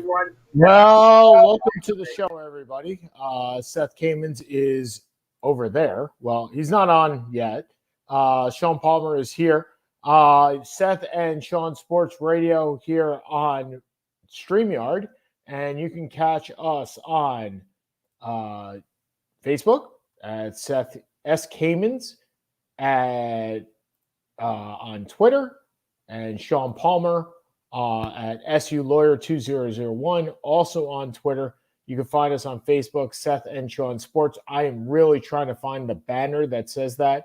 Well, welcome to the show, everybody. Seth Kamens is over there. Well, he's not on yet. Sean Palmer is here. Seth and Sean Sports Radio here on StreamYard. And you can catch us on Facebook at Seth S. Kamens, on Twitter, and Sean Palmer at SU Lawyer 2001, also on Twitter. You can find us on Facebook, Seth and Sean Sports. I am really trying to find the banner that says that.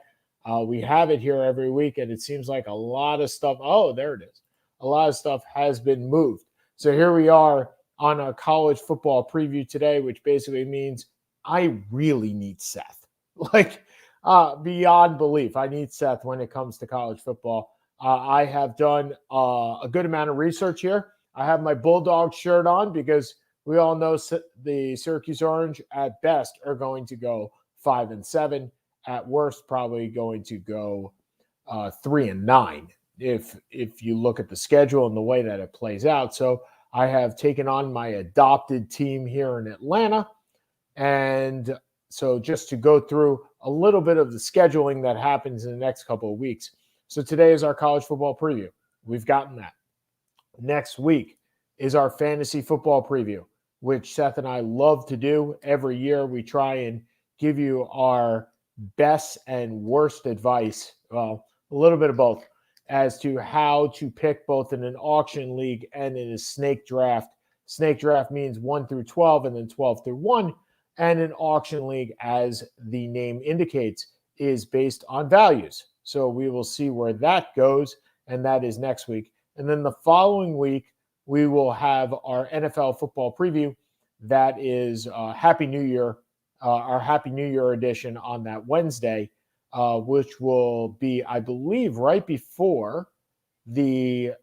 We have it here every week, and it seems like a lot of stuff. Oh, there it is. A lot of stuff has been moved. So here we are on a college football preview today, which basically means I really need Seth. Beyond belief. I need Seth when it comes to college football. I have done a good amount of research here. I have my Bulldog shirt on because we all know the Syracuse Orange at best are going to go 5-7. At worst, probably going to go 3-9 if you look at the schedule and the way that it plays out. So I have taken on my adopted team here in Atlanta. And so just to go through a little bit of the scheduling that happens in the next couple of weeks. So today is our college football preview. We've gotten that. Next week is our fantasy football preview, which Seth and I love to do. Every year we try and give you our best and worst advice, well, a little bit of both, as to how to pick both in an auction league and in a snake draft. Snake draft means 1 through 12 and then 12 through 1. And an auction league, as the name indicates, is based on values. So we will see where that goes, and that is next week. And then the following week, we will have our NFL football preview. That is Happy New Year, our Happy New Year edition on that Wednesday, which will be, I believe, right before the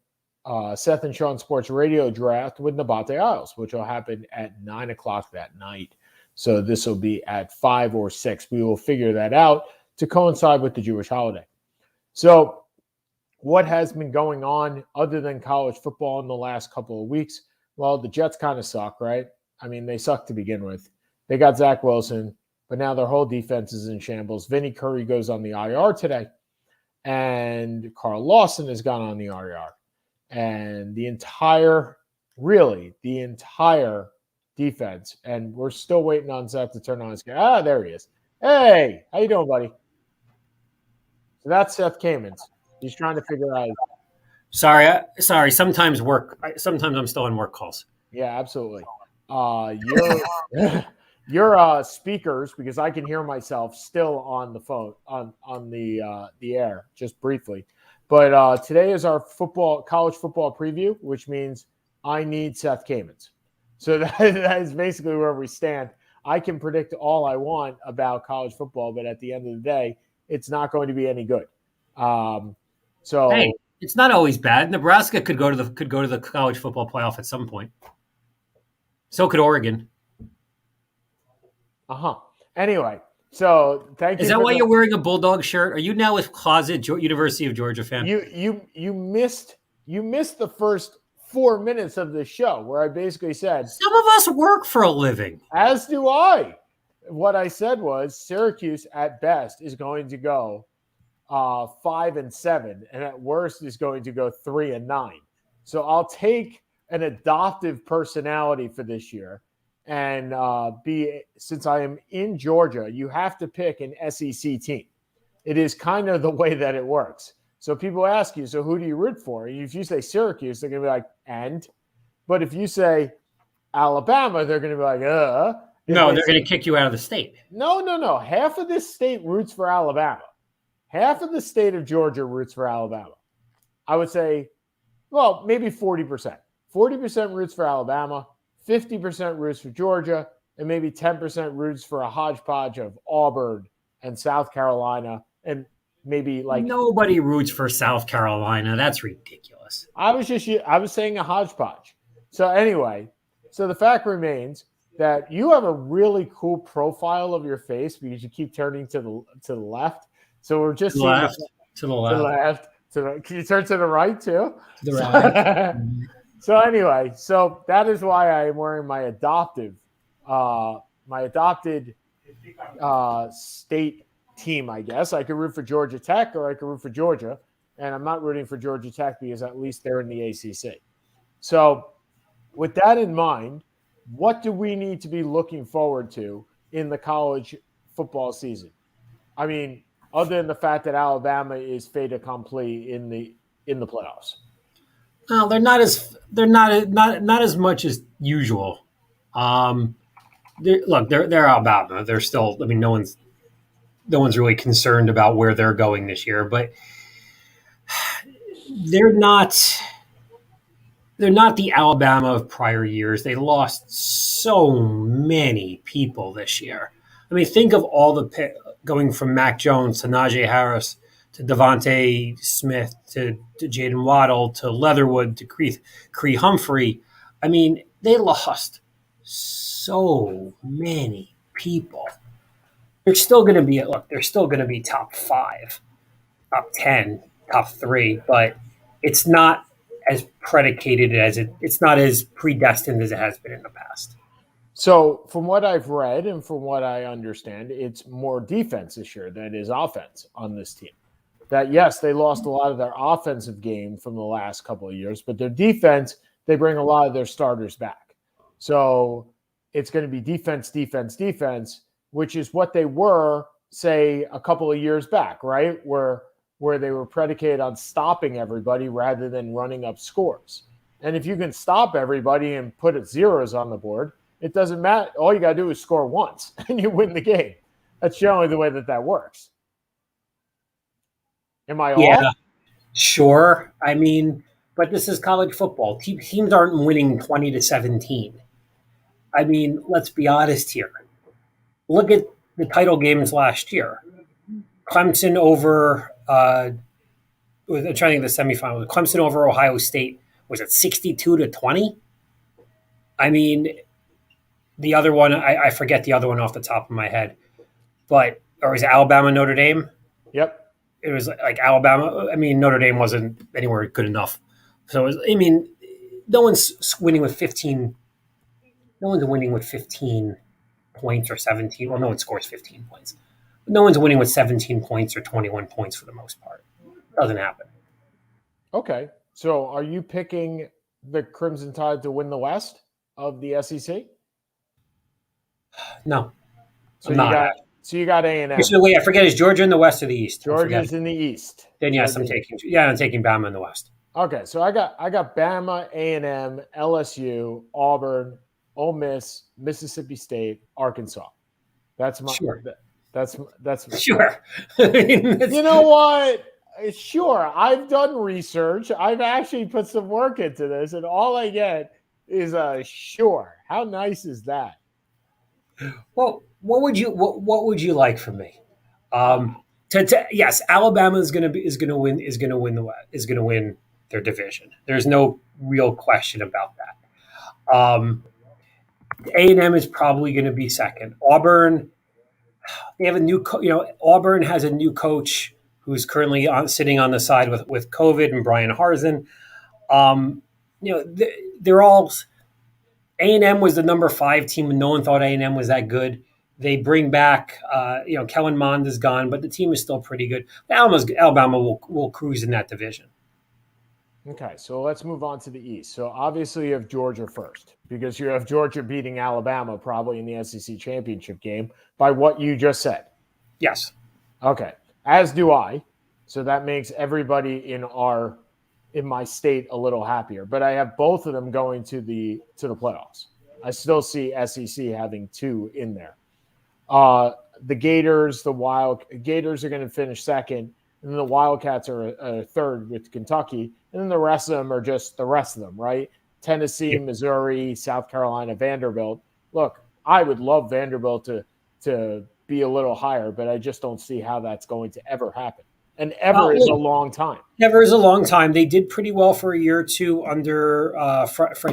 Seth and Sean Sports Radio draft with Nabate Isles, which will happen at 9 o'clock that night. So this will be at 5 or 6. We will figure that out to coincide with the Jewish holiday. So what has been going on other than college football in the last couple of weeks? Well, the Jets kind of suck, right? I mean, they suck to begin with. They got Zach Wilson, but now their whole defense is in shambles. Vinny Curry goes on the IR today, and Carl Lawson has gone on the IR. And the entire defense, and we're still waiting on Seth to turn on his camera. There he is. Hey, how you doing, buddy? So that's Seth Kamens. He's trying to figure out. Sorry. Sometimes I'm still on work calls. Yeah, absolutely. Your speakers, because I can hear myself still on the phone on the air, just briefly. But today is our college football preview, which means I need Seth Kamens. So that is basically where we stand. I can predict all I want about college football, but at the end of the day, it's not going to be any good. Hey, it's not always bad. Nebraska could go to the college football playoff at some point. So could Oregon. Anyway, so thank you. Is that why you're wearing a Bulldog shirt? Are you now a closet University of Georgia fan? You missed the first 4 minutes of the show where I basically said some of us work for a living. As do I. What I said was Syracuse at best is going to go 5-7, and at worst is going to go 3-9. So I'll take an adoptive personality for this year, and since I am in Georgia, you have to pick an SEC team. It is kind of the way that it works. So people ask you, so who do you root for? If you say Syracuse, they're going to be like, and? But if you say Alabama, they're going to be like, No, they're going to kick you out of the state. No. Half of this state roots for Alabama. Half of the state of Georgia roots for Alabama. I would say, well, maybe 40%. 40% roots for Alabama, 50% roots for Georgia, and maybe 10% roots for a hodgepodge of Auburn and South Carolina, and maybe like nobody roots for South Carolina. That's ridiculous. I was saying a hodgepodge. So anyway, so the fact remains that you have a really cool profile of your face because you keep turning to the left. So we're just to the left. Can you turn to the right too? To the right. So anyway, so that is why I am wearing my adopted state team, I guess. I could root for Georgia Tech or I could root for Georgia. And I'm not rooting for Georgia Tech because at least they're in the ACC. So with that in mind, what do we need to be looking forward to in the college football season? I mean, other than the fact that Alabama is fait accompli in the playoffs. No, they're not as much as usual. They're Alabama. They're still. I mean, no one's really concerned about where they're going this year, but they're not. They're not the Alabama of prior years. They lost so many people this year. I mean, think of all the going from Mac Jones to Najee Harris to Devontae Smith to Jaden Waddle to Leatherwood to Cree Humphrey. I mean, they lost so many people. They're still going to be they're still going to be top 5, top 10, top 3, but it's not as predicated as it's not as predestined as it has been in the past. So from what I've read and from what I understand, it's more defense this year than it is offense on this team. That, yes, they lost a lot of their offensive game from the last couple of years, but their defense, they bring a lot of their starters back. So it's going to be defense, which is what they were, say, a couple of years back, right? Where they were predicated on stopping everybody rather than running up scores. And if you can stop everybody and put zeros on the board, it doesn't matter. All you got to do is score once and you win the game. That's generally the way that works. Am I off? Yeah, sure. I mean, but this is college football. Teams aren't winning 20-17. I mean, let's be honest here. Look at the title games last year. Clemson over I'm trying to think of the semifinal. Clemson over Ohio State, was it 62-20? I mean, the other one, I forget the other one off the top of my head, or was it Alabama Notre Dame? Yep. It was like Alabama. I mean, Notre Dame wasn't anywhere good enough. So no one's winning with 15. No one's winning with 15 points or 17. Well, no one scores 15 points. No one's winning with 17 points or 21 points for the most part. It doesn't happen. Okay. So are you picking the Crimson Tide to win the West of the SEC? No. So you got A&M. So wait, I forget, is Georgia in the West or the East? Georgia's in the East. Then yes, I'm taking Bama in the West. Okay, so I got Bama, A&M, LSU, Auburn, Ole Miss, Mississippi State, Arkansas. That's my sure. That's sure. You know what? Sure, I've done research. I've actually put some work into this, and all I get is a sure. How nice is that? Well, what would you like from me? Yes, Alabama is going to win their division. There's no real question about that. A&M is probably going to be second. Auburn, they have a new Auburn has a new coach who's currently sitting on the side with COVID, and Brian Harsin. They're all. A&M was the number 5 team, and no one thought A&M was that good. They bring back, Kellen Mond is gone, but the team is still pretty good. Alabama will cruise in that division. Okay, so let's move on to the East. So obviously you have Georgia first, because you have Georgia beating Alabama probably in the SEC championship game by what you just said. Yes. Okay, as do I. So that makes everybody in my state a little happier. But I have both of them going to the playoffs. I still see SEC having 2 in there. The Gators are going to finish second, and then the Wildcats are third with Kentucky, and then the rest of them are just the rest of them, right? Tennessee, Missouri, South Carolina, Vanderbilt. Look, I would love Vanderbilt to be a little higher, but I just don't see how that's going to ever happen. And ever is a long time. Never is a long time. They did pretty well for a year or two under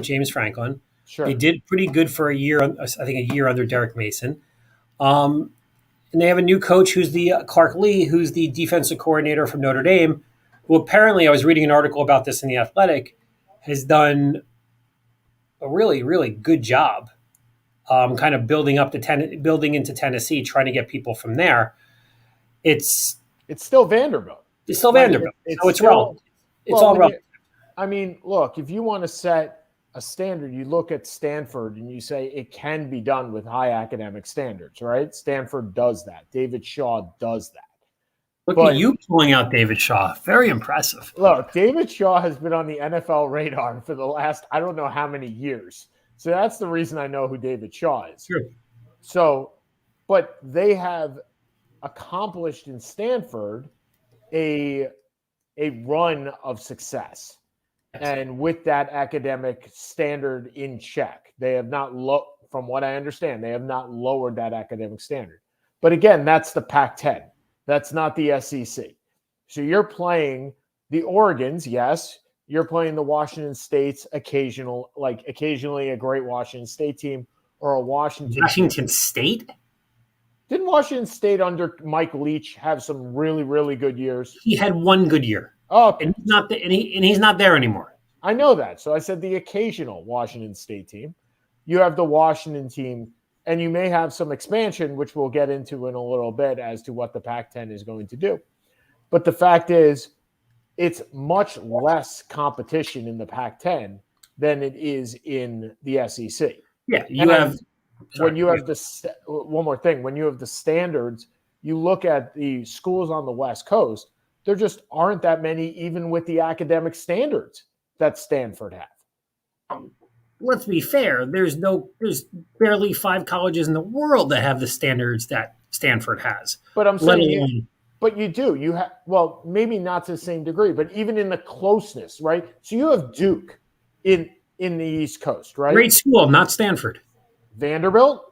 James Franklin. Sure. They did pretty good for a year, I think a year under Derek Mason. And they have a new coach who's Clark Lee, who's the defensive coordinator from Notre Dame, who apparently, I was reading an article about this in The Athletic, has done a really, really good job, kind of building into Tennessee, trying to get people from there. It's still Vanderbilt. It's still Like, Vanderbilt. So it's still, relevant. It's all relevant. I mean, look, if you want to set a standard, you look at Stanford and you say it can be done with high academic standards, right? Stanford does that. David Shaw does that. Look at you pulling out David Shaw. Very impressive. Look, David Shaw has been on the NFL radar for the last, I don't know how many years. So that's the reason I know who David Shaw is. Sure. So, but they have accomplished in Stanford a run of success. Yes. And with that academic standard in check, they have not, from what I understand, they have not lowered that academic standard. But again, that's the Pac-10. That's not the SEC. So you're playing the Oregons, yes. You're playing the Washington States occasionally a great Washington State team or a Washington State? Didn't Washington State under Mike Leach have some really, really good years? He had one good year. Oh, and he's not there anymore. I know that. So I said the occasional Washington State team. You have the Washington team, and you may have some expansion, which we'll get into in a little bit as to what the Pac-10 is going to do. But the fact is, it's much less competition in the Pac-10 than it is in the SEC. Yeah, when you have one more thing, when you have the standards, you look at the schools on the West Coast, there just aren't that many, even with the academic standards that Stanford have. Let's be fair. There's barely 5 colleges in the world that have the standards that Stanford has. But I'm saying, but you do. You have, well, maybe not to the same degree, but even in the closeness, right? So you have Duke in the East Coast, right? Great school, not Stanford. Vanderbilt?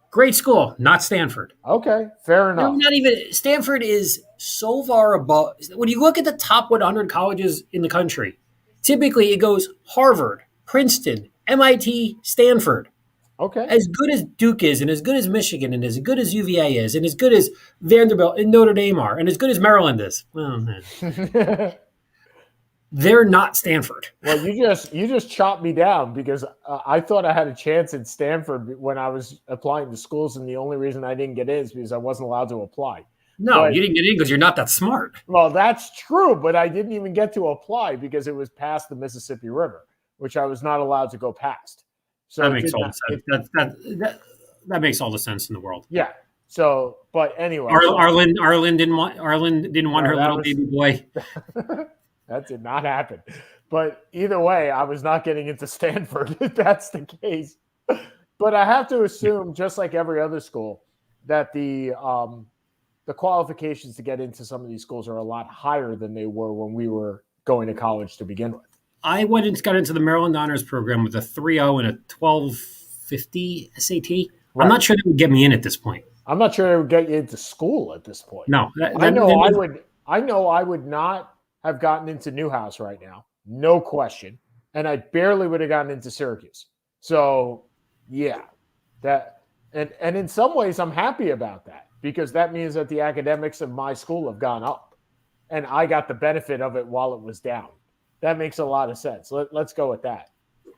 Great school, not Stanford. Okay, fair enough. Not even Stanford is so far above. When you look at the top 100 colleges in the country, typically it goes Harvard, Princeton, MIT, Stanford. Okay. As good as Duke is, and as good as Michigan, and as good as UVA is, and as good as Vanderbilt and Notre Dame are, and as good as Maryland is. Well, they're not Stanford. Well, you just chopped me down because I thought I had a chance at Stanford when I was applying to schools, and the only reason I didn't get in is because I wasn't allowed to apply. No, you didn't get in because you're not that smart. Well, that's true, but I didn't even get to apply because it was past the Mississippi River, which I was not allowed to go past. So that makes all the sense. That makes all the sense in the world. Yeah. So, but anyway, Arlen didn't want her little baby boy. That did not happen. But either way, I was not getting into Stanford if that's the case. But I have to assume, just like every other school, that the qualifications to get into some of these schools are a lot higher than they were when we were going to college to begin with. I got into the Maryland Honors Program with a 3.0 and a 1250 SAT. Right. I'm not sure that would get me in at this point. I'm not sure it would get you into school at this point. No. I know I would not have gotten into Newhouse right now. No question. And I barely would have gotten into Syracuse. So, yeah. And in some ways, I'm happy about that because that means that the academics of my school have gone up. And I got the benefit of it while it was down. That makes a lot of sense. Let's go with that.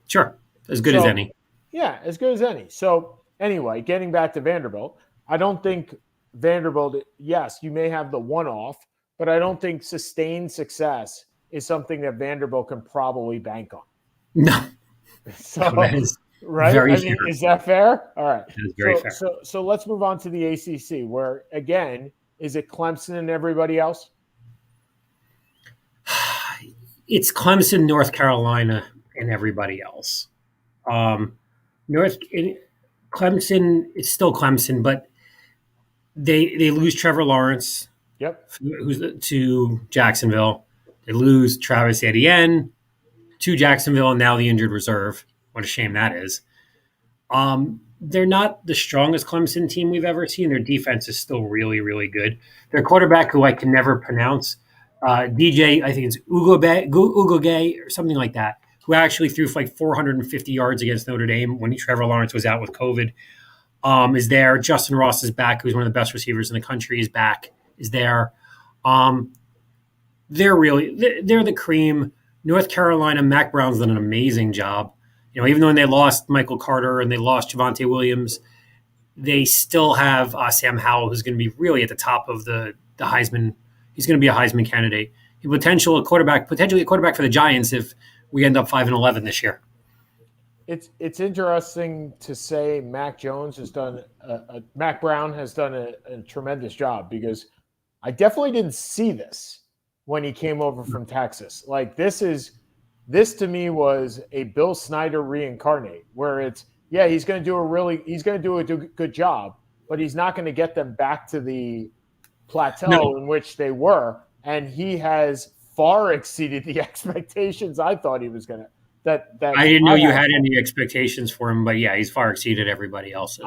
Sure. As good as any. Yeah, as good as any. So anyway, getting back to Vanderbilt, I don't think Vanderbilt, yes, you may have the one-off, but I don't think sustained success is something that Vanderbilt can probably bank on. No. So, right? Very fair. Is that fair? All right. That is very fair. So let's move on to the ACC, where, again, is it Clemson and everybody else? It's Clemson, North Carolina, and everybody else. Clemson, it's still Clemson, but they lose Trevor Lawrence. Yep. To Jacksonville. They lose Travis Etienne to Jacksonville, and now the injured reserve. What a shame that is. They're not the strongest Clemson team we've ever seen. Their defense is still really, really good. Their quarterback, who I can never pronounce, DJ, I think it's Ugoge or something like that, who actually threw for like 450 yards against Notre Dame when Trevor Lawrence was out with COVID, is there. Justin Ross is back, who's one of the best receivers in the country, is there. They're the cream. North Carolina, Mac Brown's done an amazing job. Even though they lost Michael Carter and they lost Javonte Williams, they still have Sam Howell, who's going to be really at the top of the Heisman. He's going to be a Heisman candidate. Potentially a quarterback for the Giants if we end up 5-11 this year. It's interesting to say Mac Brown has done a tremendous job, because I definitely didn't see this when he came over from Texas. Like this to me was a Bill Snyder reincarnate, where he's going to do a good job, but he's not going to get them back to the plateau in which they were, and he has far exceeded the expectations I thought he was going to. That I didn't know you had any expectations for him, but yeah, he's far exceeded everybody else's.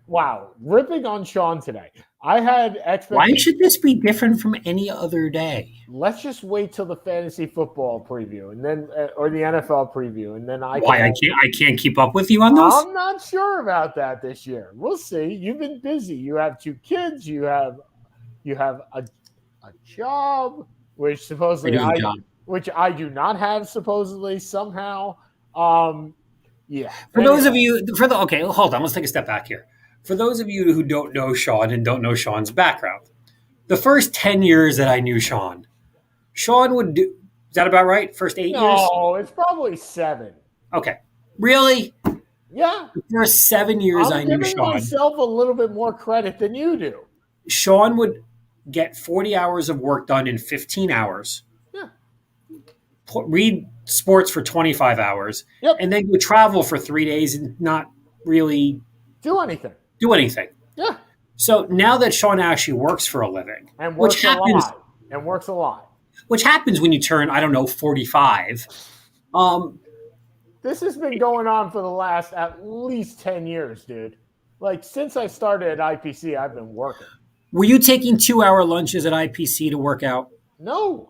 Wow, ripping on Sean today. I had expectations. Why should this be different from any other day? Let's just wait till the fantasy football preview, and then or the NFL preview, and then I can't keep up with you on those. I'm not sure about that this year. We'll see. You've been busy. You have 2 kids. You have a job, which supposedly which I do not have, supposedly, somehow. Yeah. For those of you, okay, hold on. Let's take a step back here. For those of you who don't know Sean and don't know Sean's background, the first 10 years that I knew Sean would do, is that about right? First 8 years? No, it's probably 7. Okay. Really? Yeah. The first 7 years I knew Sean. I'm giving myself a little bit more credit than you do. Sean would get 40 hours of work done in 15 hours. Read sports for 25 hours, and then would travel for 3 days and not really do anything. Yeah. So now that Sean actually works for a living, and works a lot, which happens when you turn, 45. This has been going on for the last at least 10 years, dude. Like since I started at IPC, I've been working. Were you taking 2-hour lunches at IPC to work out? No.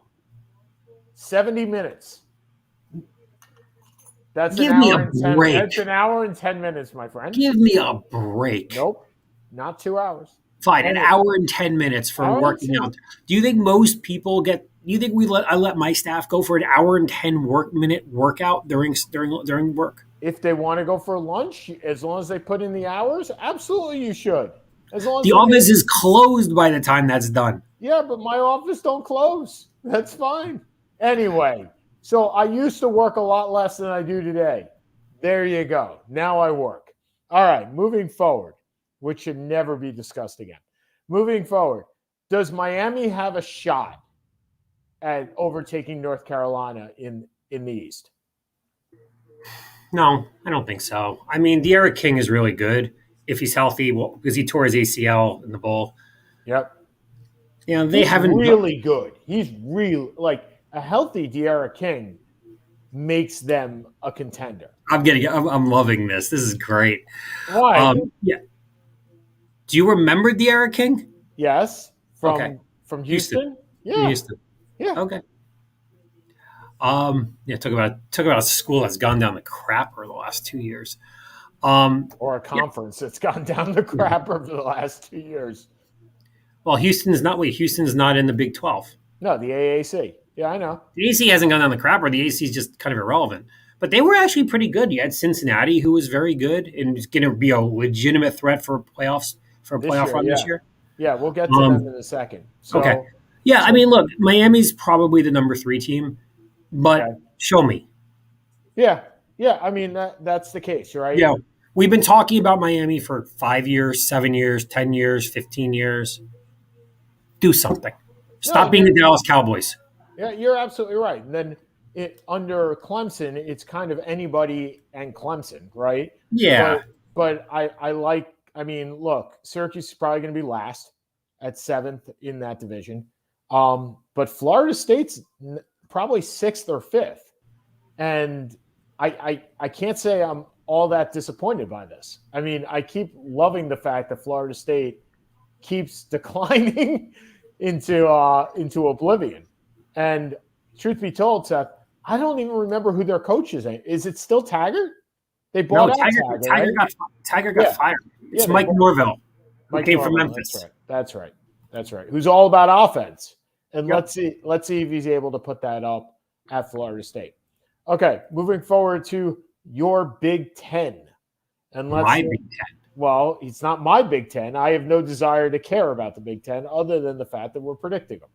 70 minutes. That's Give me a break. That's an hour and 10 minutes, my friend. Give me a break. Nope. Not 2 hours. Fine, an hour and 10 minutes for working out. Do you think most people I let my staff go for an hour and 10 minute workout during work? If they want to go for lunch, as long as they put in the hours, absolutely you should. As long as the office is closed by the time that's done. Yeah, but my office don't close. That's fine. Anyway, so I used to work a lot less than I do today. There you go. Now I work. All right, moving forward, which should never be discussed again. Moving forward, does Miami have a shot at overtaking North Carolina in the East? No, I don't think so. I mean, De'Ara King is really good if he's healthy, because he tore his ACL in the bowl. Yep. They haven't really good. He's really a healthy De'Ara King makes them a contender. I'm loving this. This is great. Why? Yeah. Do you remember De'Ara King? Yes. From Houston? Yeah. Houston. Yeah. Okay. Talk about a school that's gone down the crapper the last 2 years. Or a conference that's gone down the crapper for the last 2 years. Well, Houston's not in the Big 12. No, the AAC. Yeah, I know. The AC hasn't gone down the crapper. The AC is just kind of irrelevant. But they were actually pretty good. You had Cincinnati, who was very good and is going to be a legitimate threat for playoff run this year. Yeah, we'll get to them in a second. So, okay. Yeah, I mean, look, Miami's probably the number 3 team, but show me. Yeah. I mean, that's the case, right? Yeah. We've been talking about Miami for 5 years, 7 years, 10 years, 15 years. Do something. Stop being the Dallas Cowboys. Yeah, you're absolutely right. And then under Clemson, it's kind of anybody and Clemson, right? Yeah. But look, Syracuse is probably going to be last at 7th in that division. But Florida State's probably 6th or 5th. And I can't say I'm all that disappointed by this. I mean, I keep loving the fact that Florida State keeps declining into oblivion. And truth be told, Seth, I don't even remember who their coach is. Is it still Taggart? They bought out Taggart. Tiger got fired. It's Mike Norvell, who came from Memphis. That's right. Who's all about offense. And let's see if he's able to put that up at Florida State. Okay, moving forward to your Big Ten. And let's My Big Ten. Well, it's not my Big Ten. I have no desire to care about the Big Ten other than the fact that we're predicting them.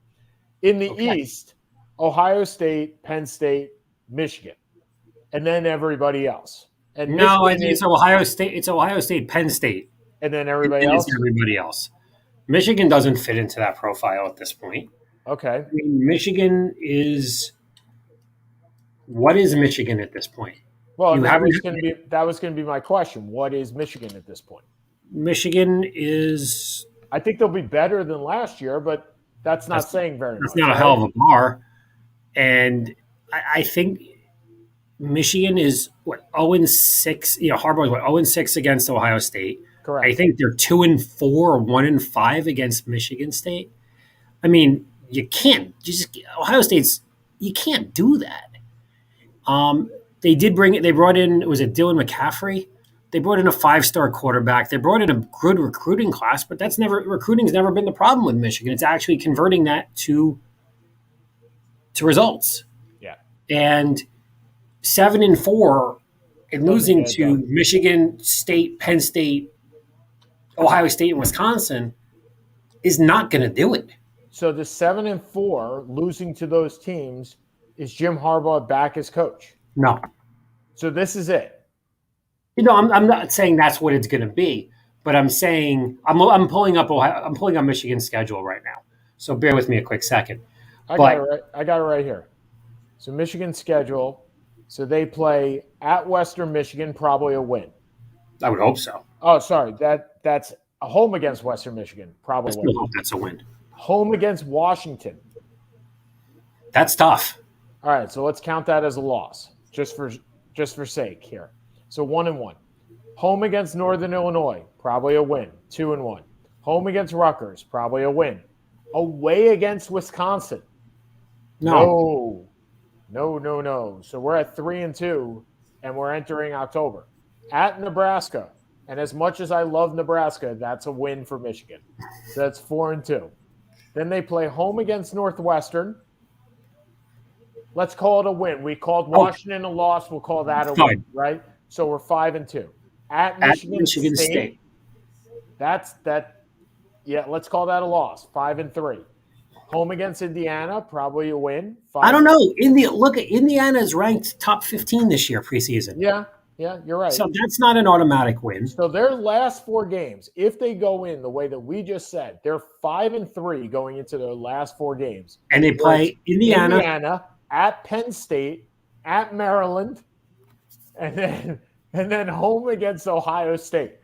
In the East, Ohio State, Penn State, Michigan, and then everybody else. And no, it's Ohio State. It's Ohio State, Penn State, and then everybody else. Everybody else. Michigan doesn't fit into that profile at this point. Okay. I mean, Michigan is. What is Michigan at this point? Well, that was going to be my question. What is Michigan at this point? Michigan is. I think they'll be better than last year, but that's not saying very much. That's not a hell of a bar. And I think Michigan is 0-6. Harbaugh's 0-6 against Ohio State. Correct. I think they're 2-4 or 1-5 against Michigan State. I mean, you can't. Ohio State's. You can't do that. They brought in, was it Dylan McCaffrey? They brought in a 5-star quarterback. They brought in a good recruiting class, but recruiting's never been the problem with Michigan. It's actually converting that to results. Yeah. And 7-4 and losing to Michigan State, Penn State, Ohio State, and Wisconsin is not going to do it. So the 7-4 losing to those teams, is Jim Harbaugh back as coach? No. So this is it. I'm not saying that's what it's going to be, but I'm saying I'm pulling up Michigan's schedule right now. So bear with me a quick second. I got it right here. So Michigan's schedule. So they play at Western Michigan, probably a win. I would hope so. Oh, sorry. That's a home against Western Michigan, probably. I still hope that's a win. Home against Washington. That's tough. All right, so let's count that as a loss, just for sake here. So 1-1. Home against Northern Illinois, probably a win. 2-1. Home against Rutgers, probably a win. Away against Wisconsin. No. So we're at 3-2, and we're entering October. At Nebraska, and as much as I love Nebraska, that's a win for Michigan. So that's 4-2. Then they play home against Northwestern. Let's call it a win. We called Washington a loss. We'll call that a win, right? So we're 5-2. At Michigan State. That's that. Yeah, let's call that a loss. 5-3. Home against Indiana, probably a win. I don't know. Indiana is ranked top 15 this year preseason. Yeah, you're right. So that's not an automatic win. So their last 4 games, if they go in the way that we just said, they're 5-3 going into their last 4 games. And they play Indiana, at Penn State, at Maryland, and then home against Ohio State.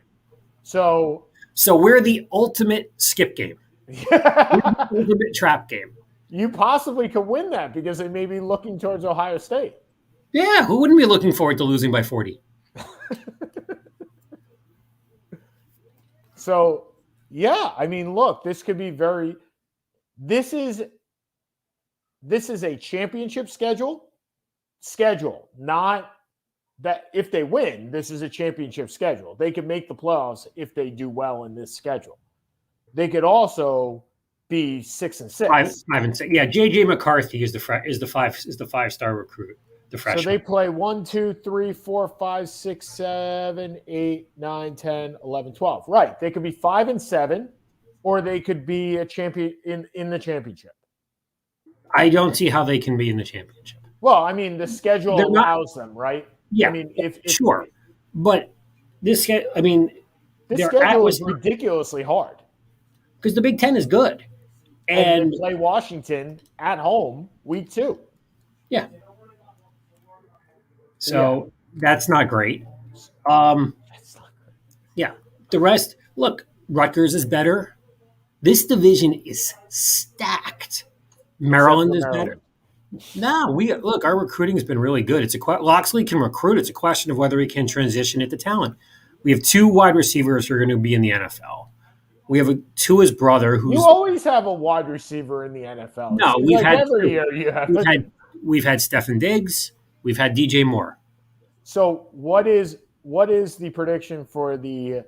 So we're the ultimate skip game. We're the ultimate trap game. You possibly could win that because they may be looking towards Ohio State. Yeah, who wouldn't be looking forward to losing by 40? So, yeah, I mean, look, this could be this is a championship schedule, not that if they win, this is a championship schedule. They could make the playoffs if they do well in this schedule. They could also be 6-6. 5-6. Yeah, JJ McCarthy is the 5-star recruit. The freshman. So they play 1, 2, 3, 4, 5, 6, 7, 8, 9, 10, 11, 12. Right. They could be 5-7, or they could be a champion in the championship. I don't see how they can be in the championship. Well, I mean, the schedule allows them, right? Yeah. I mean, if sure, but this schedule is ridiculously hard because the Big Ten is good, and they play Washington at home week 2. Yeah. So that's not great. Yeah. The rest, look, Rutgers is better. This division is stacked. Maryland is better. No, our recruiting has been really good. Loxley can recruit. It's a question of whether he can transition into talent. We have 2 wide receivers who are going to be in the NFL. We have Tua's brother who's. You always have a wide receiver in the NFL. No, we've had Stefan Diggs. We've had DJ Moore. So what is the prediction for the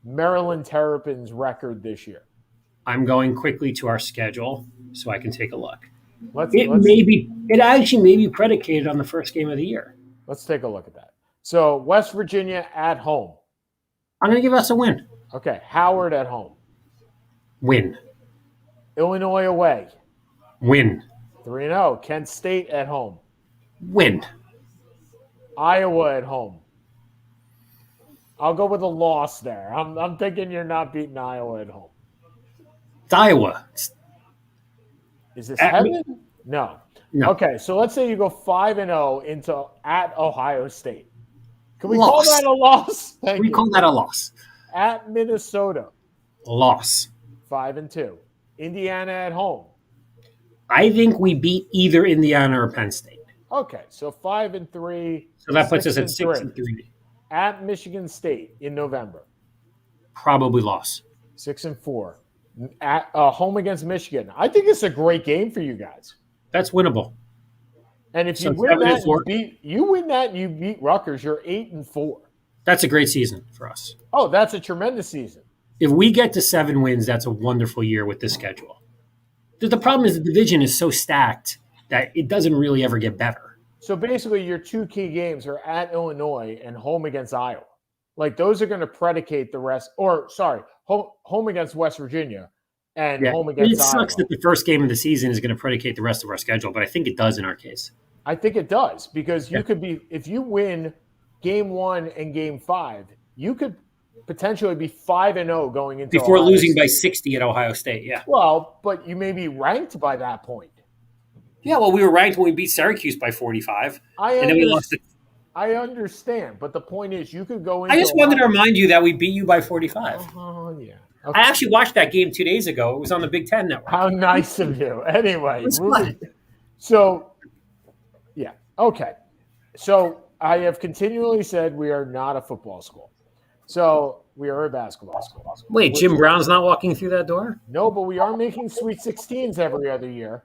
Maryland Terrapins record this year? I'm going quickly to our schedule so I can take a look. It actually may be predicated on the first game of the year. Let's take a look at that. So West Virginia at home. I'm going to give us a win. Okay. Howard at home. Win. Illinois away. Win. 3-0. Kent State at home. Win. Iowa at home. I'll go with a loss there. I'm thinking you're not beating Iowa at home. It's Iowa. Is this heaven? No. Okay, so let's say you go 5-0 into at Ohio State. Can we call that a loss? We call that a loss. At Minnesota. Loss. 5-2. Indiana at home. I think we beat either Indiana or Penn State. Okay, so 5-3. So that puts us at 6-3. At Michigan State in November. Probably loss. 6-4. At home against Michigan. I think it's a great game for you guys. That's winnable. And if you win that and you beat Rutgers, you're 8-4. That's a great season for us. Oh, that's a tremendous season. If we get to 7 wins, that's a wonderful year with this schedule. The problem is the division is so stacked that it doesn't really ever get better. So basically your 2 key games are at Illinois and home against Iowa. Like those are going to predicate the rest. Or, sorry, home against West Virginia and home against Iowa. It sucks that the first game of the season is going to predicate the rest of our schedule, but I think it does in our case. I think it does because you could be – if you win game 1 and game 5, you could potentially be 5-0 going into before Ohio losing State. by 60 at Ohio State, yeah. Well, but you may be ranked by that point. Yeah, well, we were ranked when we beat Syracuse by 45, and then we lost it. I understand, but the point is you could go into I just wanted to remind you that we beat you by 45. Oh, yeah. Okay. I actually watched that game 2 days ago. It was on the Big Ten Network. How nice of you. Anyway. So, yeah. Okay. So I have continually said we are not a football school. So we are a basketball school. Wait, Jim Brown's not walking through that door? No, but we are making Sweet 16s every other year.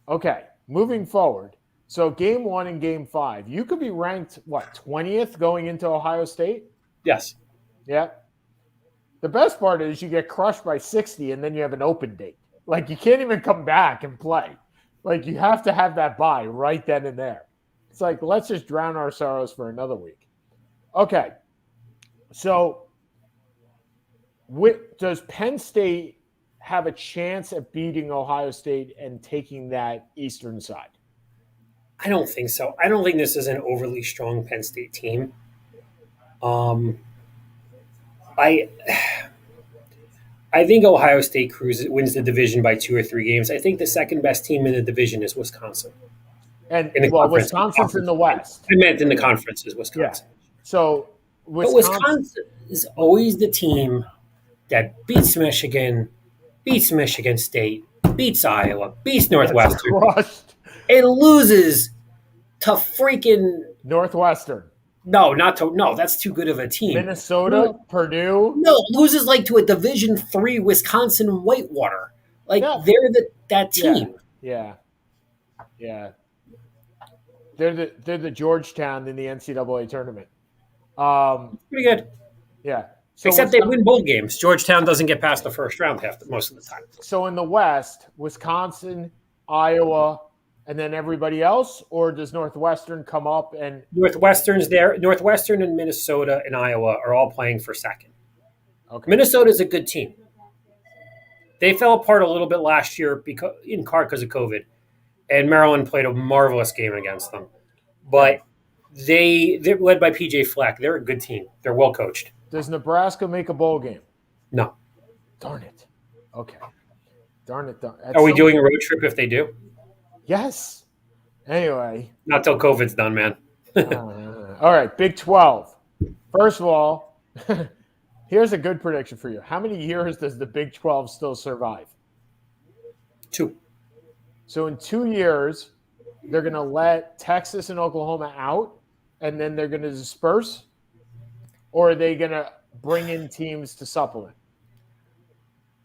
Okay. Moving forward. So game 1 and game 5, you could be ranked, 20th going into Ohio State? Yes. Yeah. The best part is you get crushed by 60 and then you have an open date. Like you can't even come back and play. Like you have to have that bye right then and there. It's like, let's just drown our sorrows for another week. Okay. So does Penn State have a chance at beating Ohio State and taking that eastern side? I don't think so. I don't think this is an overly strong Penn State team. I think Ohio State wins the division by 2 or 3 games. I think the second best team in the division is Wisconsin. And Wisconsin's in the West. I meant in the conference is Wisconsin. Yeah. So Wisconsin is always the team that beats Michigan State, beats Iowa, beats Northwestern. It loses to freaking Northwestern. No, that's too good of a team. Minnesota, Purdue. No, loses to a Division III Wisconsin Whitewater. They're that team. Yeah. They're the Georgetown in the NCAA tournament. Pretty good. Yeah. So except they win bowl games. Georgetown doesn't get past the first round most of the time. So in the West, Wisconsin, Iowa, and then everybody else, or does Northwestern come up and Northwestern's there? Northwestern and Minnesota and Iowa are all playing for second. Okay. Minnesota's a good team. They fell apart a little bit last year in part because of COVID, and Maryland played a marvelous game against them. But they're led by PJ Fleck. They're a good team. They're well coached. Does Nebraska make a bowl game? No. Darn it. Okay. Darn it. Are we doing a road trip if they do? Yes. Anyway. Not till COVID's done, man. All right. Big 12. First of all, here's a good prediction for you. How many years does the Big 12 still survive? 2. So in 2 years, they're going to let Texas and Oklahoma out, and then they're going to disperse? Or are they going to bring in teams to supplement?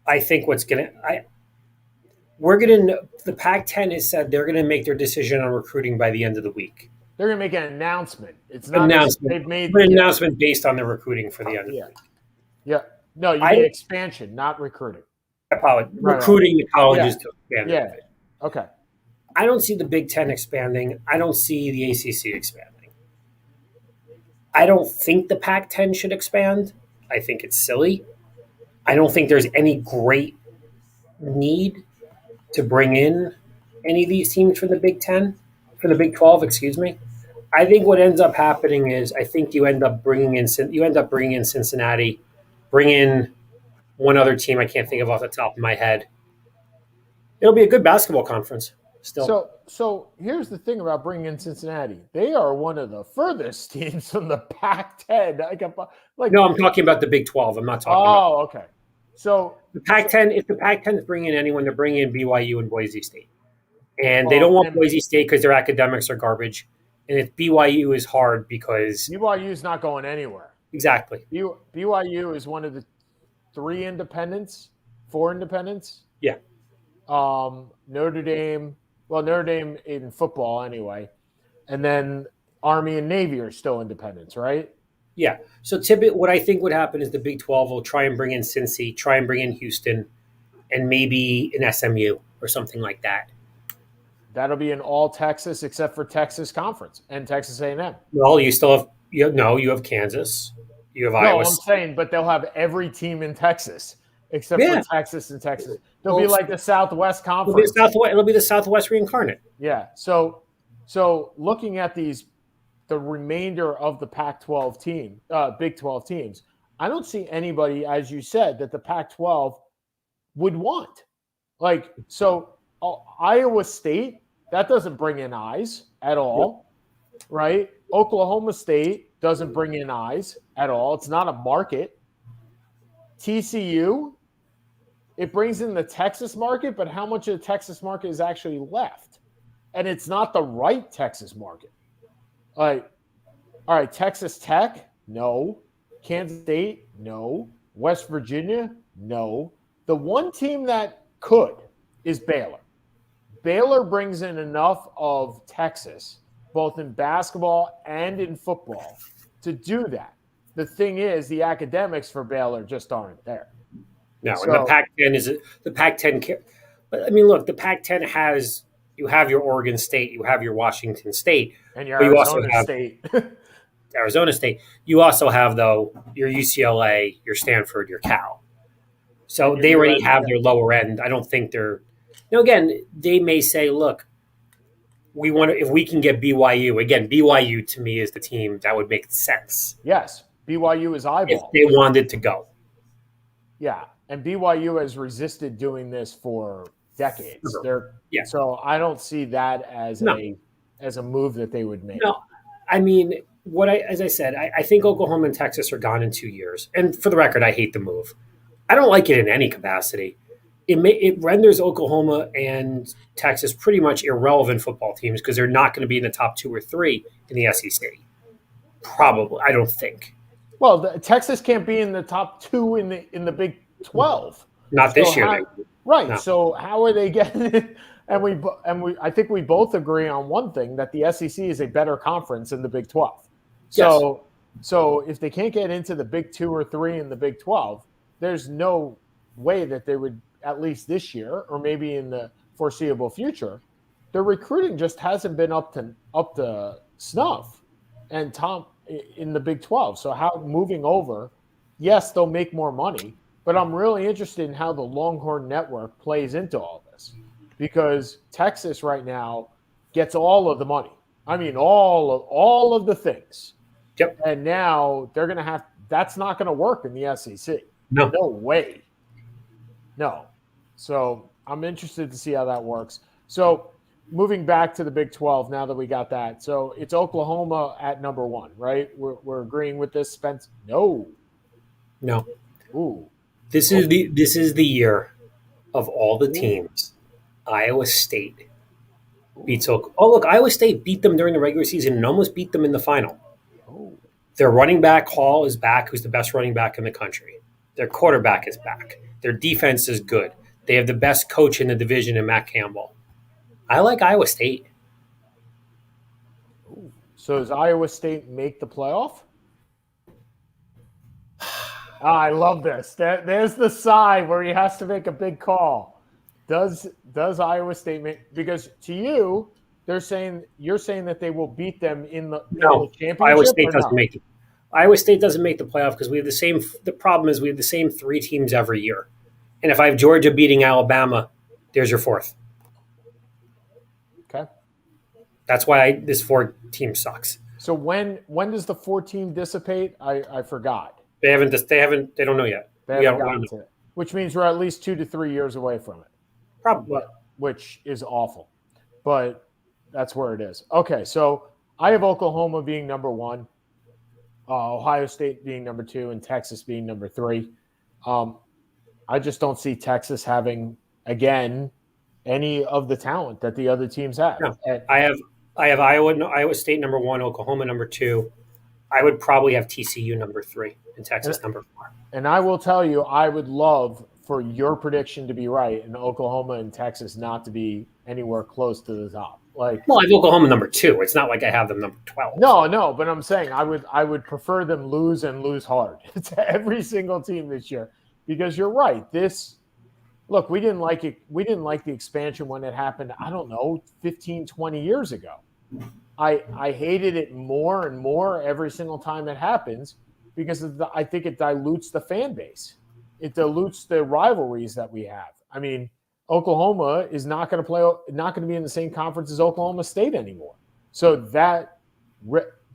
I think the Pac-10 has said they're going to make their decision on recruiting by the end of the week. They're going to make an announcement. It's not they've made an announcement based on the recruiting for the end of the week. Yeah. No, you mean expansion, not recruiting. Right. Recruiting the colleges Yeah. to expand Yeah. it. Okay. I don't see the Big Ten expanding. I don't see the ACC expanding. I don't think the Pac-10 should expand. I think it's silly. I don't think there's any great need to bring in any of these teams from the Big Ten, from the Big 12, excuse me. I think what ends up happening is I think you end up bringing in Cincinnati, bring in one other team I can't think of off the top of my head. It'll be a good basketball conference still. So here's the thing about bringing in Cincinnati. They are one of the furthest teams from the Pac-10. No, I'm talking about the Big 12. I'm not talking about Oh, okay. So the Pac-10. If the Pac-10 is bringing in anyone, they're bringing in BYU and Boise State. And they don't want Boise State because their academics are garbage. And if BYU is hard because BYU is not going anywhere. Exactly. BYU is one of the four independents. Yeah. Notre Dame in football anyway. And then Army and Navy are still independents, right? Yeah. So what I think would happen is the Big 12 will try and bring in Cincy, try and bring in Houston, and maybe an SMU or something like that. That'll be an all Texas except for Texas Conference and Texas A&M. Well, you have Kansas. You have Iowa. No, I'm saying, but they'll have every team in Texas except for Texas and Texas. They'll be like the Southwest Conference. It'll be the Southwest reincarnate. Yeah. So looking at the remainder of the Pac-12 Big 12 teams, I don't see anybody, as you said, that the Pac-12 would want. Iowa State, that doesn't bring in eyes at all, right? Oklahoma State doesn't bring in eyes at all. It's not a market. TCU, it brings in the Texas market, but how much of the Texas market is actually left? And it's not the right Texas market. All right, Texas Tech, no. Kansas State, no. West Virginia, no. The one team that could is Baylor. Baylor brings in enough of Texas, both in basketball and in football, to do that. The thing is, the academics for Baylor just aren't there. No, and the Pac-10. But I mean, look, the Pac-10 has you have your Oregon State, you have your Washington State, and your Arizona State. Arizona State. You also have though your UCLA, your Stanford, your Cal. So they already have their lower end. I don't think they're. Again, they may say, look, we want to, if we can get BYU, again, BYU to me is the team that would make sense. Yes, BYU is eyeball. If they wanted to go. Yeah, and BYU has resisted doing this for decades. So I don't see that as a move that they would make. No, I mean, as I said, I think Oklahoma and Texas are gone in 2 years. And for the record, I hate the move. I don't like it in any capacity. It renders Oklahoma and Texas pretty much irrelevant football teams because they're not going to be in the top 2 or 3 in the SEC. Probably, I don't think. Well, Texas can't be in the top 2 in the Big 12. Not this year, right? No. So how are they getting it? And I think we both agree on one thing, that the SEC is a better conference than the Big 12. So if they can't get into the Big 2 or 3 in the Big 12, there's no way that they would, at least this year or maybe in the foreseeable future, their recruiting just hasn't been up to snuff. And Tom in the Big 12. So how moving over, yes, they'll make more money, but I'm really interested in how the Longhorn Network plays into all this, because Texas right now gets all of the money. I mean, all of the things. Yep. And now they're going to have – that's not going to work in the SEC. No way. No. So I'm interested to see how that works. So moving back to the Big 12, now that we got that. So it's Oklahoma at number 1, right? We're agreeing with this, Spence? No. Ooh. This is the year of all the teams. Iowa State beats Oklahoma. Oh, look, Iowa State beat them during the regular season and almost beat them in the final. Their running back, Hall, is back, who's the best running back in the country. Their quarterback is back. Their defense is good. They have the best coach in the division in Matt Campbell. I like Iowa State. So does Iowa State make the playoff? I love this. There's the side where he has to make a big call. Does Iowa State make, because to you, you're saying that they will beat them in the No, championship or no? Iowa State doesn't make the playoff because we have the same. The problem is we have the same 3 teams every year, and if I have Georgia beating Alabama, there's your 4th. Okay. That's why this 4 team sucks. So when does the 4 team dissipate? I forgot. They don't know yet. They haven't gotten to it, which means we're at least 2 to 3 years away from it. Probably. Which is awful, but that's where it is. Okay, so I have Oklahoma being number 1, Ohio State being number 2, and Texas being number 3. I just don't see Texas having, again, any of the talent that the other teams have. No. I have Iowa State number 1, Oklahoma number 2. I would probably have TCU number 3 and Texas number 4. And I will tell you, I would love for your prediction to be right and Oklahoma and Texas not to be anywhere close to the top. I have Oklahoma number 2. It's not like I have them number 12. No, but I'm saying I would prefer them lose and lose hard to every single team this year, because you're right. Look, we didn't like it. We didn't like the expansion when it happened, I don't know, 15, 20 years ago. I hated it more and more every single time it happens because I think it dilutes the fan base. It dilutes the rivalries that we have. I mean, Oklahoma is not going to be in the same conference as Oklahoma State anymore. So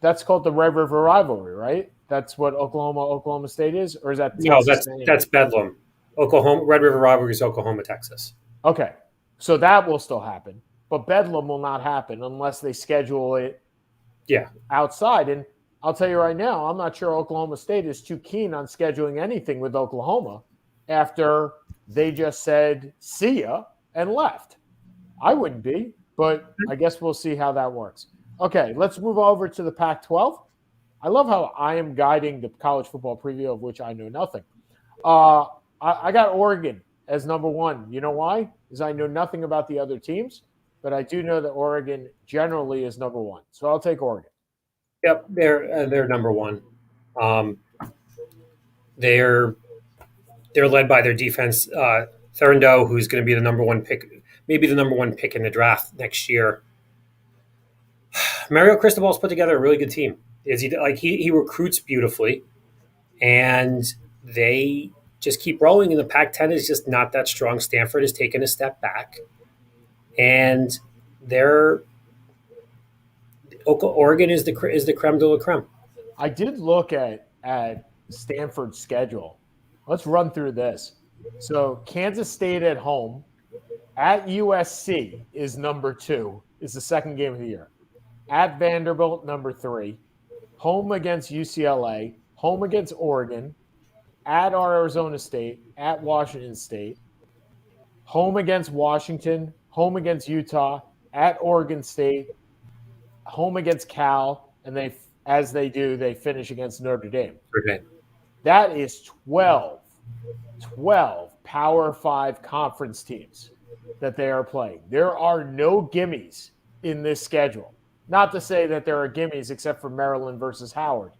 that's called the Red River rivalry, right? That's what Oklahoma State is, or is that Texas? No, that's Bedlam. Red River rivalry is Oklahoma, Texas. Okay, so that will still happen, but Bedlam will not happen unless they schedule it. Outside. And I'll tell you right now, I'm not sure Oklahoma State is too keen on scheduling anything with Oklahoma after they just said see ya and left. I wouldn't be, but I guess we'll see how that works. Okay, let's move over to the Pac-12. I love how I am guiding the college football preview, of which I know nothing. I got Oregon as number 1. You know why? Because I know nothing about the other teams, but I do know that Oregon generally is number 1. So I'll take Oregon. Yep, they're number 1. They're led by their defense, Thurndo, who's going to be the number 1 pick, maybe the number 1 pick in the draft next year. Mario Cristobal's put together a really good team. He recruits beautifully, and they just keep rolling. And the Pac-10 is just not that strong. Stanford has taken a step back, and Oregon is the creme de la creme. I did look at Stanford's schedule. Let's run through this. So Kansas State at home, at USC is number 2, is the second game of the year. At Vanderbilt, number 3. Home against UCLA, home against Oregon, at Arizona State, at Washington State, home against Washington, home against Utah, at Oregon State, home against Cal, and they finish against Notre Dame. Okay. That is 12 Power 5 conference teams that they are playing. There are no gimmies in this schedule. Not to say that there are gimmies except for Maryland versus Howard,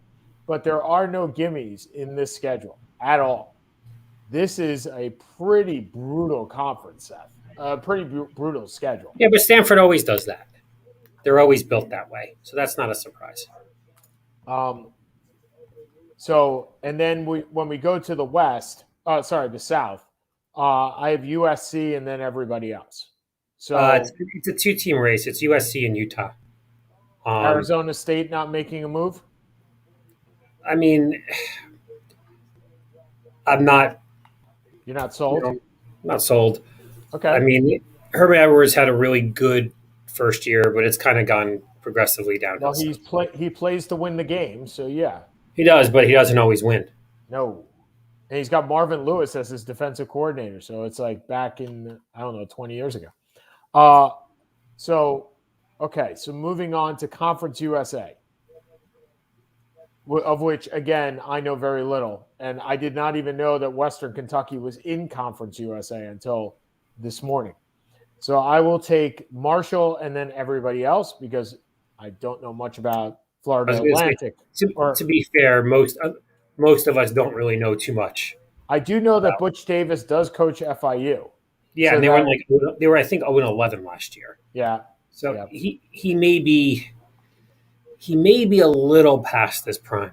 but there are no gimmies in this schedule at all. This is a pretty brutal conference, Seth. A pretty brutal schedule. Yeah, but Stanford always does that. They're always built that way, so that's not a surprise. So, and then when we go to the South, I have USC and then everybody else. So it's a 2-team race. It's USC and Utah. Arizona State not making a move? I mean, I'm not. You're not sold? Not sold. Okay. I mean, Herman Edwards had a really good first year, but it's kind of gone progressively downhill. Well, he plays to win the game, so yeah. He does, but he doesn't always win. No. And he's got Marvin Lewis as his defensive coordinator, so it's like back in, 20 years ago. So moving on to Conference USA, of which, again, I know very little. And I did not even know that Western Kentucky was in Conference USA until this morning. So I will take Marshall and then everybody else because I don't know much about Florida Atlantic. To be fair, most most of us don't really know too much. I do know that Butch Davis does coach FIU. Yeah, So and they were I think 0-11 last year. Yeah. So Yeah. he may be a little past this prime.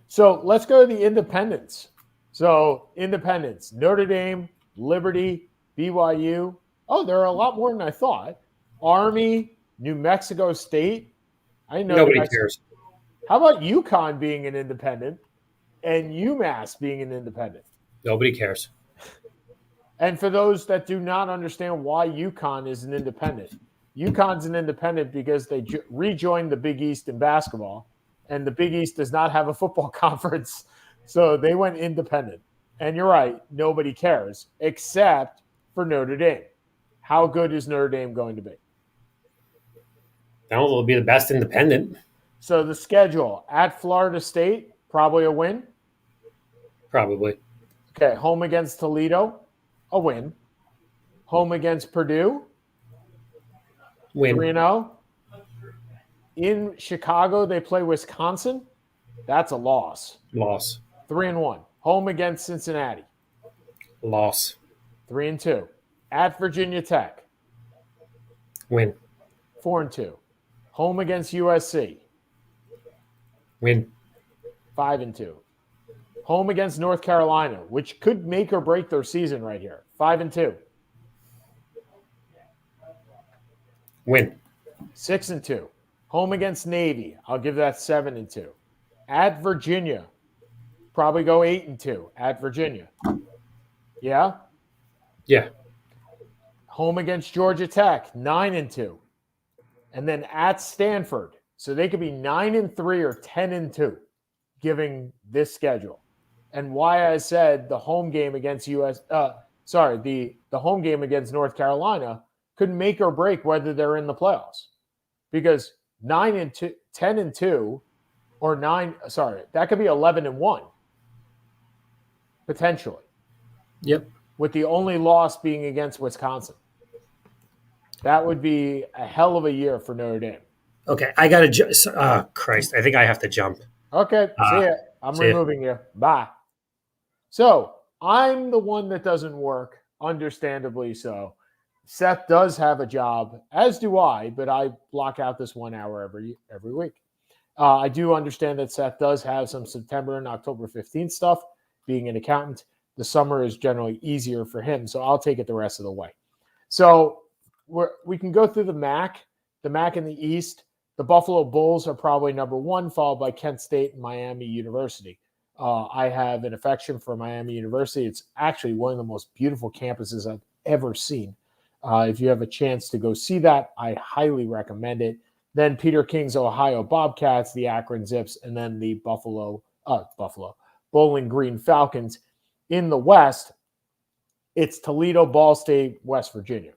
So let's go to the independents. So independents, Notre Dame, Liberty, BYU. Oh, there are a lot more than I thought. Army, New Mexico State. I didn't know New Nobody Mexico. cares. How about UConn being an independent and UMass being an independent? Nobody cares. And for those that do not understand why UConn is an independent, UConn's an independent because they rejoined the Big East in basketball, and the Big East does not have a football conference, so they went independent. And you're right, nobody cares except for Notre Dame. How good is Notre Dame going to be? I don't know, they'll be the best independent. So the schedule at Florida State, probably a win. Probably. Okay, home against Toledo, a win. Home against Purdue, Win. 3-0. In Chicago, they play Wisconsin. That's a loss. Loss. 3-1. Home against Cincinnati. Loss. 3-2. At Virginia Tech. Win. 4-2. Home against USC. Win. 5-2. Home against North Carolina, which could make or break their season right here. 5-2. Win. 6-2. Home against Navy. I'll give that 7-2. At Virginia. Probably go 8-2 at Virginia. Yeah? Yeah. Home against Georgia Tech, 9-2. And then at Stanford. So they could be 9-3 or 10-2, giving this schedule. And why I said the home game against the home game against North Carolina could make or break whether they're in the playoffs. Because 9-2, 10-2, or that could be 11-1. Potentially. Yep. With the only loss being against Wisconsin. That would be a hell of a year for Notre Dame. Okay, I got to Christ, I think I have to jump. Okay, see ya. I'm removing you. Bye. So, I'm the one that doesn't work, understandably so. Seth does have a job, as do I, but I block out this 1 hour every week. I do understand that Seth does have some September and October 15th stuff. Being an accountant, the summer is generally easier for him, so I'll take it the rest of the way. So we can go through the MAC in the East. The Buffalo Bulls are probably number one, followed by Kent State and Miami University. I have an affection for Miami University. It's actually one of the most beautiful campuses I've ever seen. If you have a chance to go see that, I highly recommend it. Then Peter King's Ohio Bobcats, the Akron Zips, and then the Bowling Green Falcons. In the West, it's Toledo, Ball State, West Virginia.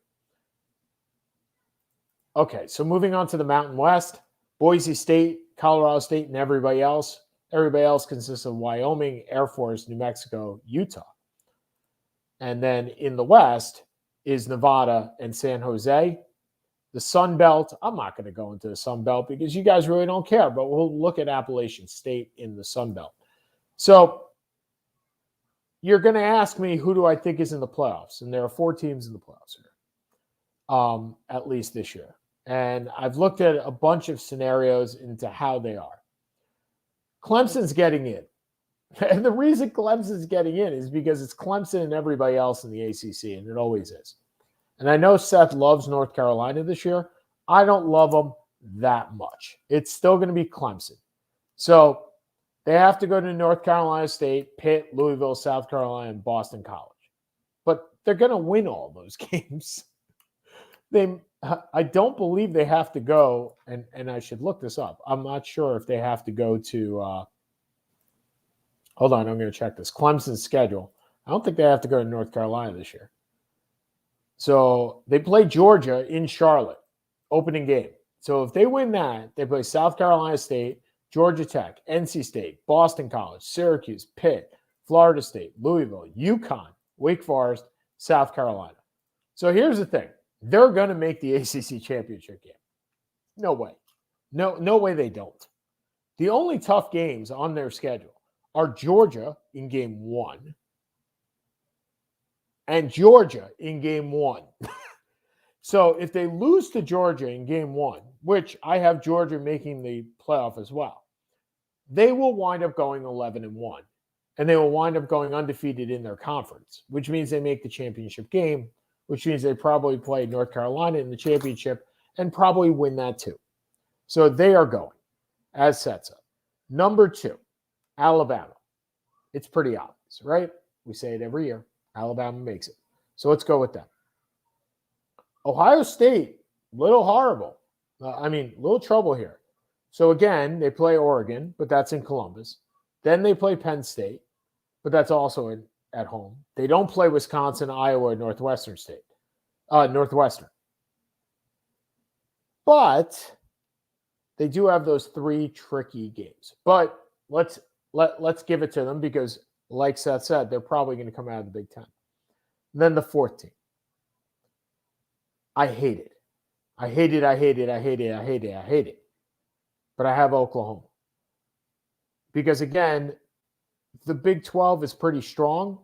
Okay, so moving on to the Mountain West, Boise State, Colorado State, and everybody else. Everybody else consists of Wyoming, Air Force, New Mexico, Utah. And then in the West is Nevada and San Jose. The Sun Belt, I'm not going to go into the Sun Belt because you guys really don't care, but we'll look at Appalachian State in the Sun Belt. So you're going to ask me, who do I think is in the playoffs? And there are 4 teams in the playoffs here, at least this year. And I've looked at a bunch of scenarios into how they are. Clemson's getting in. And the reason Clemson's getting in is because it's Clemson and everybody else in the ACC, and it always is. And I know Seth loves North Carolina this year. I don't love them that much. It's still going to be Clemson. So they have to go to North Carolina State, Pitt, Louisville, South Carolina, and Boston College. But they're going to win all those games. I don't believe they have to go, and I should look this up. I'm not sure if they have to go to hold on, I'm going to check this. Clemson's schedule. I don't think they have to go to North Carolina this year. So they play Georgia in Charlotte, opening game. So if they win that, they play South Carolina State, Georgia Tech, NC State, Boston College, Syracuse, Pitt, Florida State, Louisville, UConn, Wake Forest, South Carolina. So here's the thing. They're going to make the ACC championship game. No way. No way they don't. The only tough games on their schedule are Georgia in game 1 and Georgia in game 1. So if they lose to Georgia in game 1, which I have Georgia making the playoff as well, they will wind up going 11-1, and they will wind up going undefeated in their conference, which means they make the championship game, which means they probably play North Carolina in the championship and probably win that too. So they are going, as Seth said. Number 2, Alabama. It's pretty obvious, right? We say it every year. Alabama makes it. So let's go with them. Ohio State, little horrible. Little trouble here. So again, they play Oregon, but that's in Columbus. Then they play Penn State, but that's also at home. They don't play Wisconsin, Iowa, or Northwestern. But they do have those 3 tricky games. But let's give it to them because, like Seth said, they're probably going to come out of the Big Ten. And then the 4th team. I hate it. I hate it. But I have Oklahoma. Because, again, the Big 12 is pretty strong.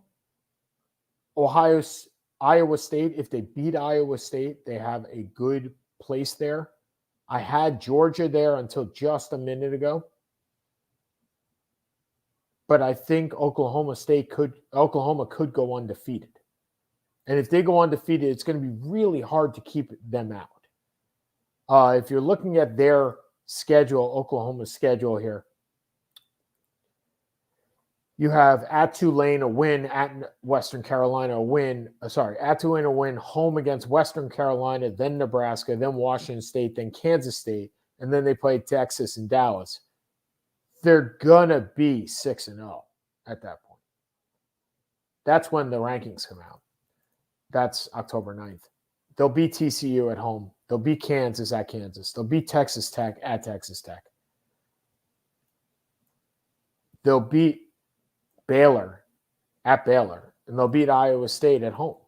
Iowa State, if they beat Iowa State, they have a good place there. I had Georgia there until just a minute ago. But I think Oklahoma could go undefeated. And if they go undefeated, it's going to be really hard to keep them out. If you're looking at their schedule, Oklahoma's schedule here, you have at Tulane a win, at Western Carolina a win. At Tulane a win, home against Western Carolina, then Nebraska, then Washington State, then Kansas State, and then they play Texas and Dallas. They're going to be 6-0 at that point. That's when the rankings come out. That's October 9th. They'll beat TCU at home. They'll beat Kansas at Kansas. They'll beat Texas Tech at Texas Tech. They'll beat Baylor at Baylor. And they'll beat Iowa State at home.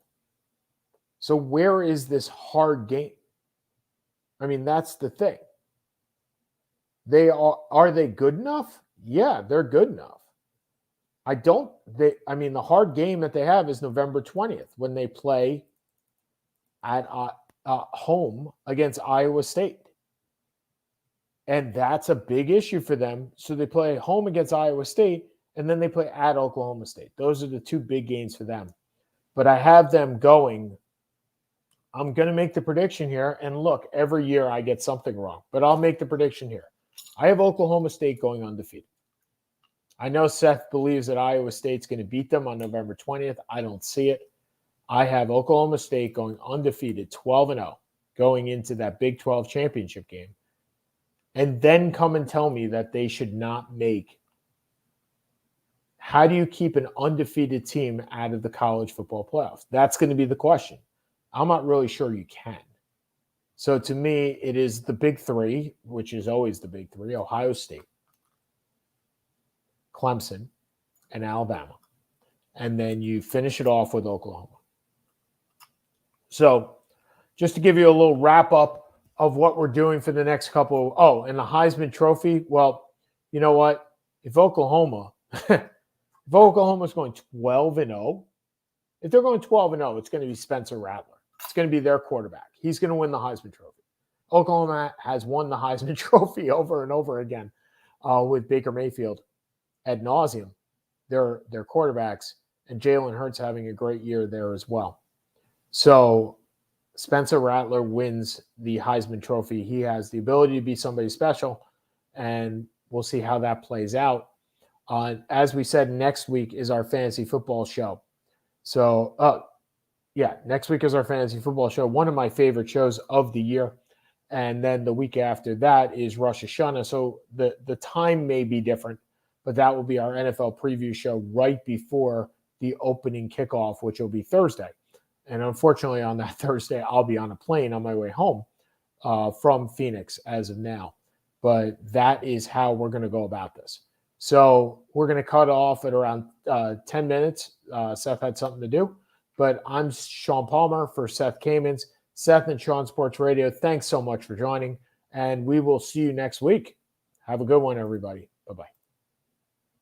So where is this hard game? That's the thing. Are they good enough? Yeah, they're good enough. The hard game that they have is November 20th when they play at home against Iowa State. And that's a big issue for them. So they play home against Iowa State, and then they play at Oklahoma State. Those are the 2 big games for them. But I have them going. I'm going to make the prediction here. And look, every year I get something wrong. But I'll make the prediction here. I have Oklahoma State going undefeated. I know Seth believes that Iowa State's going to beat them on November 20th. I don't see it. I have Oklahoma State going undefeated, 12-0, going into that Big 12 championship game. And then come and tell me that they should not make. How do you keep an undefeated team out of the college football playoffs? That's going to be the question. I'm not really sure you can. So to me, it is the big 3, which is always the big 3, Ohio State, Clemson, and Alabama. And then you finish it off with Oklahoma. So just to give you a little wrap up of what we're doing for the next couple. And the Heisman Trophy. Well, you know what? If Oklahoma's going 12-0, if they're going 12-0, it's going to be Spencer Rattler. It's going to be their quarterback. He's going to win the Heisman Trophy. Oklahoma has won the Heisman Trophy over and over again with Baker Mayfield ad nauseum, their quarterbacks, and Jalen Hurts having a great year there as well. So Spencer Rattler wins the Heisman Trophy. He has the ability to be somebody special, and we'll see how that plays out. As we said, next week is our fantasy football show. So, next week is our fantasy football show, one of my favorite shows of the year. And then the week after that is Rosh Hashanah. So the time may be different, but that will be our NFL preview show right before the opening kickoff, which will be Thursday. And unfortunately, on that Thursday, I'll be on a plane on my way home from Phoenix as of now. But that is how we're going to go about this. So we're going to cut off at around 10 minutes. Seth had something to do. But I'm Sean Palmer for Seth Kamens, Seth and Sean Sports Radio. Thanks so much for joining, and we will see you next week. Have a good one, everybody. Bye-bye.